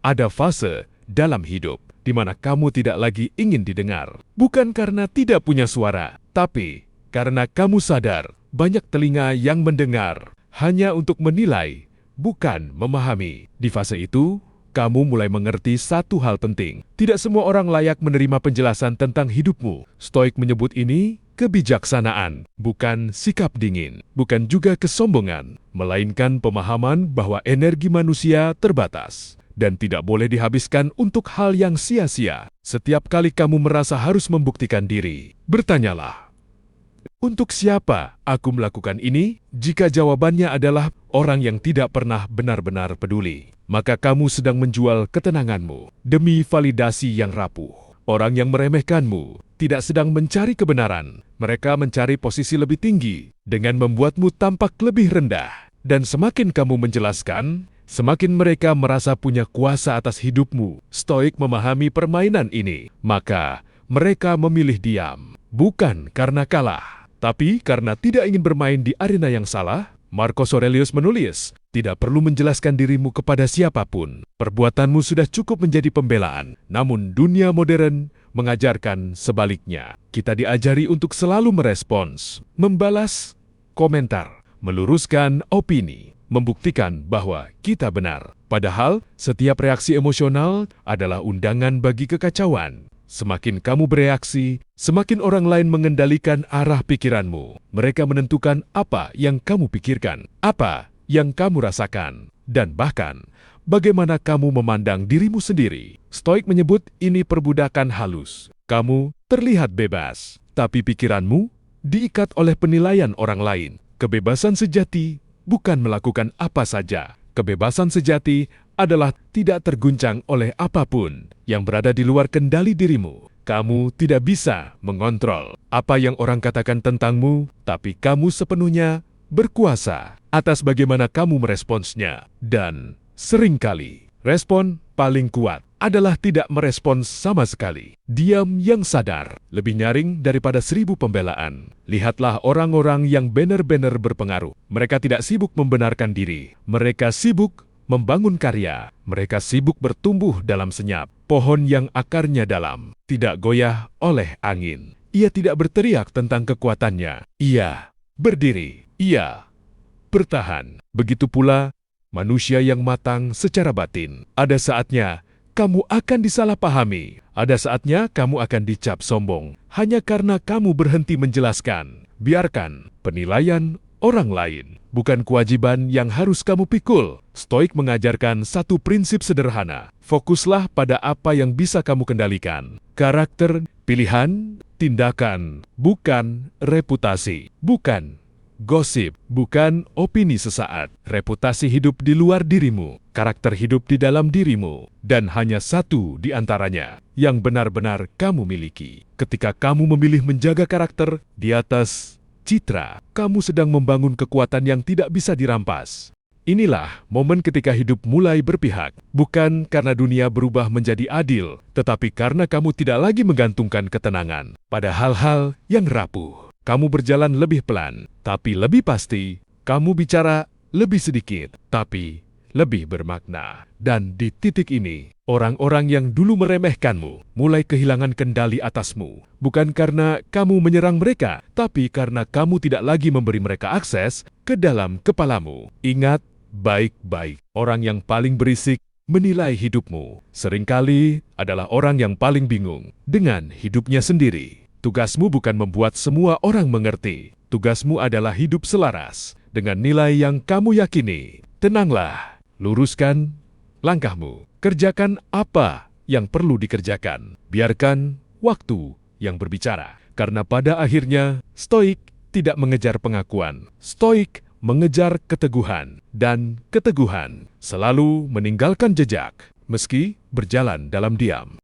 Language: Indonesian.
Ada fase dalam hidup di mana kamu tidak lagi ingin didengar. Bukan karena tidak punya suara, tapi karena kamu sadar banyak telinga yang mendengar hanya untuk menilai, bukan memahami. Di fase itu, kamu mulai mengerti satu hal penting. Tidak semua orang layak menerima penjelasan tentang hidupmu. Stoik menyebut ini kebijaksanaan, bukan sikap dingin, bukan juga kesombongan, melainkan pemahaman bahwa energi manusia terbatas dan tidak boleh dihabiskan untuk hal yang sia-sia. Setiap kali kamu merasa harus membuktikan diri, bertanyalah, untuk siapa aku melakukan ini? Jika jawabannya adalah orang yang tidak pernah benar-benar peduli, maka kamu sedang menjual ketenanganmu demi validasi yang rapuh. Orang yang meremehkanmu tidak sedang mencari kebenaran. Mereka mencari posisi lebih tinggi dengan membuatmu tampak lebih rendah. Dan semakin kamu menjelaskan, semakin mereka merasa punya kuasa atas hidupmu. Stoik memahami permainan ini, maka mereka memilih diam. Bukan karena kalah, tapi karena tidak ingin bermain di arena yang salah. Marcus Aurelius menulis, tidak perlu menjelaskan dirimu kepada siapapun. Perbuatanmu sudah cukup menjadi pembelaan. Namun dunia modern mengajarkan sebaliknya. Kita diajari untuk selalu merespons, membalas komentar, meluruskan opini, membuktikan bahwa kita benar. Padahal, setiap reaksi emosional adalah undangan bagi kekacauan. Semakin kamu bereaksi, semakin orang lain mengendalikan arah pikiranmu. Mereka menentukan apa yang kamu pikirkan, apa yang kamu rasakan, dan bahkan bagaimana kamu memandang dirimu sendiri. Stoik menyebut ini perbudakan halus. Kamu terlihat bebas, tapi pikiranmu diikat oleh penilaian orang lain. Kebebasan sejati bukan melakukan apa saja. Kebebasan sejati adalah tidak terguncang oleh apapun yang berada di luar kendali dirimu. Kamu tidak bisa mengontrol apa yang orang katakan tentangmu, tapi kamu sepenuhnya berkuasa atas bagaimana kamu meresponsnya. Dan seringkali, respon paling kuat adalah tidak merespons sama sekali. Diam yang sadar lebih nyaring daripada 1000 pembelaan. Lihatlah orang-orang yang benar-benar berpengaruh. Mereka tidak sibuk membenarkan diri. Mereka sibuk membangun karya. Mereka sibuk bertumbuh dalam senyap. Pohon yang akarnya dalam, tidak goyah oleh angin. Ia tidak berteriak tentang kekuatannya. Ia berdiri. Ia bertahan. Begitu pula manusia yang matang secara batin. Ada saatnya kamu akan disalahpahami. Ada saatnya kamu akan dicap sombong hanya karena kamu berhenti menjelaskan. Biarkan penilaian orang lain, bukan kewajiban yang harus kamu pikul. Stoik mengajarkan satu prinsip sederhana. Fokuslah pada apa yang bisa kamu kendalikan. Karakter, pilihan, tindakan, bukan reputasi, bukan gosip, bukan opini sesaat. Reputasi hidup di luar dirimu, karakter hidup di dalam dirimu, dan hanya satu di antaranya yang benar-benar kamu miliki. Ketika kamu memilih menjaga karakter di atas citra, kamu sedang membangun kekuatan yang tidak bisa dirampas. Inilah momen ketika hidup mulai berpihak, bukan karena dunia berubah menjadi adil, tetapi karena kamu tidak lagi menggantungkan ketenangan pada hal-hal yang rapuh. Kamu berjalan lebih pelan, tapi lebih pasti. Kamu bicara lebih sedikit, tapi lebih bermakna. Dan di titik ini, orang-orang yang dulu meremehkanmu mulai kehilangan kendali atasmu. Bukan karena kamu menyerang mereka, tapi karena kamu tidak lagi memberi mereka akses ke dalam kepalamu. Ingat baik-baik, orang yang paling berisik menilai hidupmu seringkali adalah orang yang paling bingung dengan hidupnya sendiri. Tugasmu bukan membuat semua orang mengerti. Tugasmu adalah hidup selaras dengan nilai yang kamu yakini. Tenanglah, luruskan langkahmu. Kerjakan apa yang perlu dikerjakan. Biarkan waktu yang berbicara. Karena pada akhirnya, Stoik tidak mengejar pengakuan. Stoik mengejar keteguhan. Dan keteguhan selalu meninggalkan jejak, meski berjalan dalam diam.